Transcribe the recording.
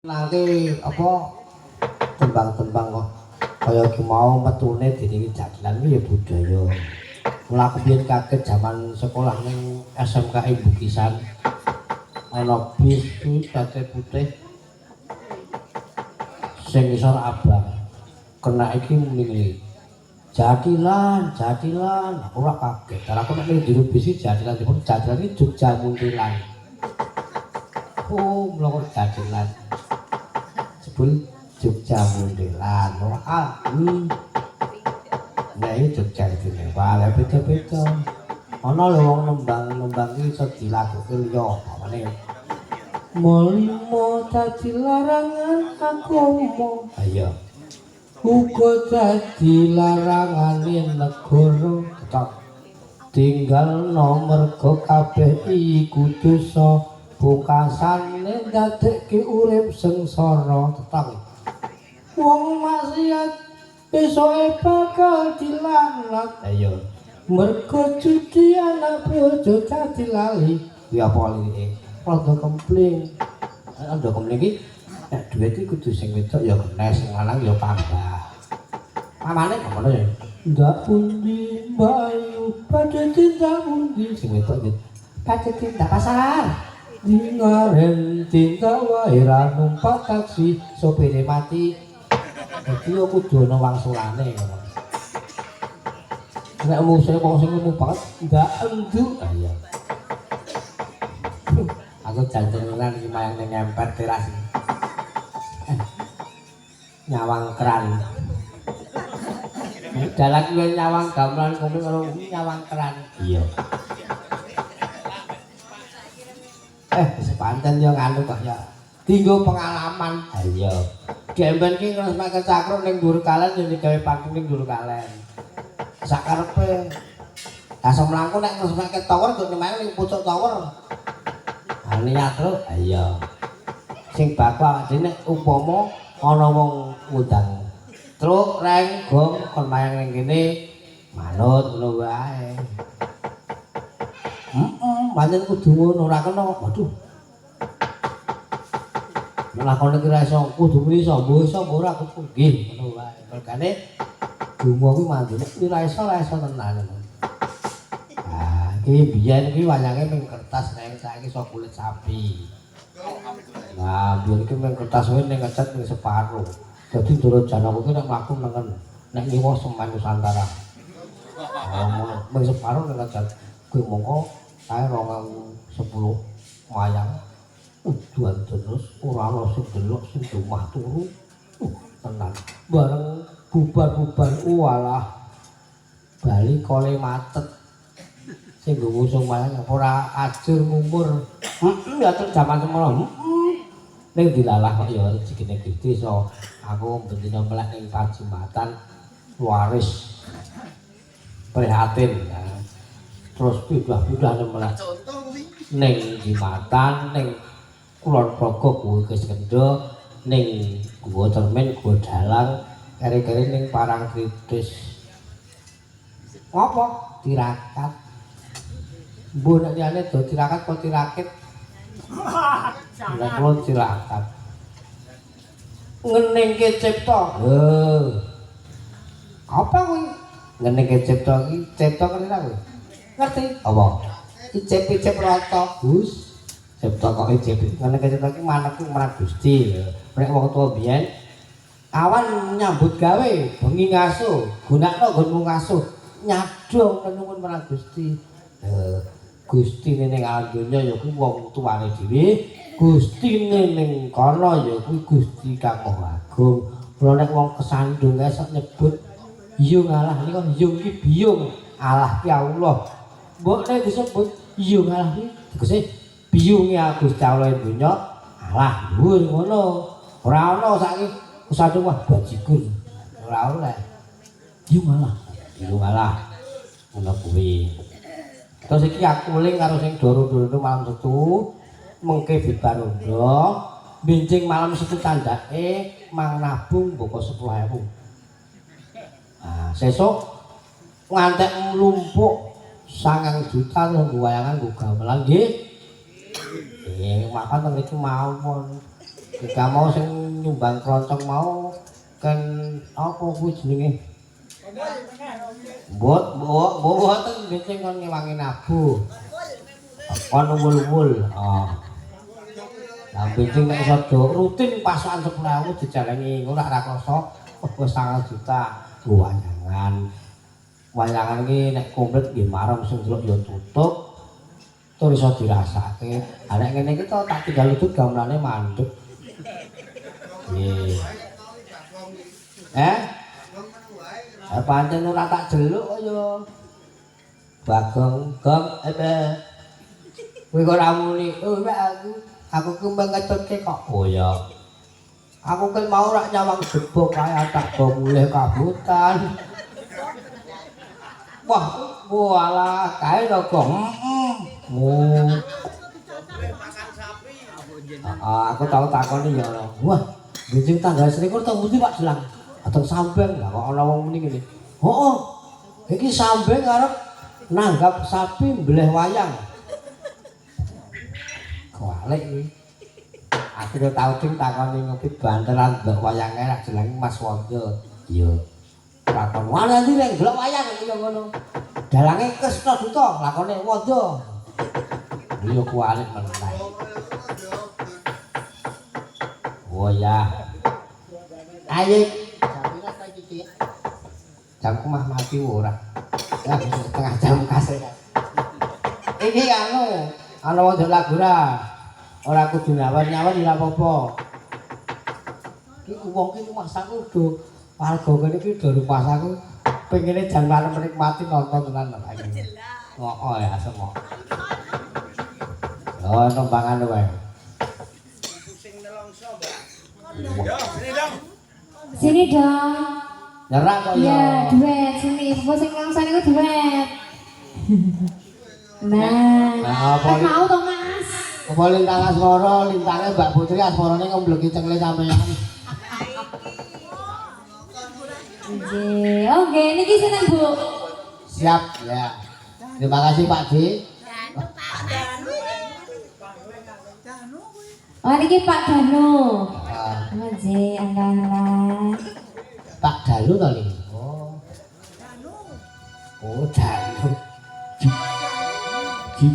Nanti apa tembang-tembang kok kaya ki mau metune dening jadilan ya budaya. Mula aku biyen kaget jaman sekolah ning SMK Ibu Kisan ana bis kate putih sing isor abang kena iki muni jadilan ora kaget karena aku nek ning jero bis iki jadilan iki Jogja Muntilan mlokor jadilan sebul Jogja Muntilan nah iki Jogja dene wae beda-beda ana lho wong nembang iki iso dilakuke liya pamane Molimo dadi larangan agama. Ayo. Uga dadi larangane negara. Tetep tinggal nomor kabeh iku dosa. Pungkasane ndadekke urip sengsara. Tetep. Wong maksiat besoke bakal dilaknat. Ayo. Mergo judi anak bojo dadi lali. Ya apa lirike? Rada kempling. Rada kempling iki nek dhuwit iki kudu sing wedok ya kenes, sing lanang ya tambah. Pamane ngono ya. Ndak pundi bayu padha tindak pundi sing wedok iki. Padha tindak pasar. Dingaren tindak wae ra numpak taksi sopire mati. Dadi yo kudu ana wangsulane ngono. Nek musuhe wong sing ngomong banget ndak enduk. Iya. Aku janjenan iki mayang ning emper teras. Nyawang keran. Dalan kuwi nyawang gamelan kopi karo nyawang keran. Iya. Sepanten yo nganu kok ya. Dinggo pengalaman. Ha iya. Gemben ki ngresmake cakruk ning dhuwur kalen yo digawe panggung ning dhuwur kalen. Sakarepe. Asam mlangku nek ngresmake tower kok mayang ning pucuk tower. Niat terus iya sing baku awake dhewe upama ana wong ngundang truk reng gong kon mayang ning kene manut ngono wae pancen kudu ngono ora kena waduh lakone iki ra iso kudu muni iso ora kudu nggih ngono wae mergane donga kuwi mandine ora iso tenan iki biyen iki wayange ning kertas nek saiki iso kulit sapi. Nah, biyen iki ning kertas wae ning ngecat ning separo. Dadi ndoro janaku ki nek mlaku nengen nek ngiwa semen Nusantara. Oh, ning separo ning ngecat. Kuwi mongko kae 2010 wayang. Udan terus ora ana sing delok sing omah turu. Tenan. Bareng bubar-bubar walah. Bali kole matet. Sing ngusung wayang ora ajur ngumur. Ya terus jaman semono. Ning dilalah kok ya rezekine Gusti iso aku bendina melek ning Pacimbatan waris prihatin. Terus pindah-pindah melek ning Jimatan ning Kulon Progo kuwi Gus Kendo ning Guwa Cermin Guwa Dalang kere-kere ning Parangtritis. Apa? Tirakat. Mbok nek liyane do tirakat kok tirakit. Nek kula tirakat. Ngeningke cipta. Apa kuwi? Ngeningke cipta iki cipta kene kuwi. Ngerti? Apa? Icip-icip rata, Gus. Cipta kok icip. Ngeningke cipta iki manekku marang Gusti. Nek wong tuwa biyen awan nyambut gawe bengi ngasuh, gunakno nggonmu ngasuh, nyadong nuwun marang Gusti. Gustine ning alam donya ya kuwi wong tuane dhewe, gustine ning kana ya kuwi Gusti Kang Maha Agung. Mula nek wong kesandung kae sok nyebut yung Allah nika yung iki biyung, Allah ki Allah. Mbok nek disebut yung Allah iki tegese biyunge Gusti Allah donya, Allah dhuwur ngono. Ora ana saiki kesandung wah bajigur. Ora oleh. Yung Allah. Ngono kuwi. Terus iki aku ling karo sing doro-doro malam Setu mengke bibarondo bincing malam Setu tandake mang nabung mboko 10.000. Nah, sesuk ngantek mlumpuk 9 juta nggo wayangan nggo gamelan nggih. Makan teng mriki mawon. Jika mau sing nyumbang keroncong mau kan apa kuwi jenenge? Mboten becing kon ngewangi nabu. Kon wul-wul. Lah becing nek iso rutin pasokan 10.000 dijalani ora rakoso wis 9 juta wayangan. Wayangan iki nek komplit nggih marem sing delok ya tutup. Tur iso dirasake. Ha nek ngene iki to tak tinggal lutut gamelane mandeg. Nggih. Pancen ora tak delok kaya Bagong Gong kowe kok ora muni aku kembang ngecutke kok oh ya aku kan mau rak nyawang gebok kaya tak go mulih kabutan wah walah kae to Gong aku tau takoni ya wah benjing tanggal selikur to ngendi Pak Jelang atau sambeng lah kok ana wong muni ngene heeh iki sambeng arep nanggap sapi mbleh wayang kualik iki aku udah tau sing takoni ngopi banteran mbok wayange rak jenenge Mas Wondo iya takon ana ndi nek delok wayang kaya ngono dalange Kresna Duta lakone Wondo iya kualik meneh oh ya ayo jamku mah mati ora ya setengah jam kasih ini anu wong lagu ora kudu nyawer-nyawer ora apa-apa iki wong iki masaku do warga kene iki do rupasaku pengine jan malam menikmati nonton tenan lho oh ya semua oh nembangan wae sing nelongso Mbak sini dong sini dong nyerak kok ya duet sini apa sing langsane ku duet nah mau to Mas apa lintang asmara lintange Mbak Putri asmarane ngombleki cengle sampeyan nggih oke niki sinten Bu siap ya terima kasih Pak D oh niki Pak Danu nggih anggalan Pak Dalu to niki. Oh. Danu. Oh, Dalu. Ji.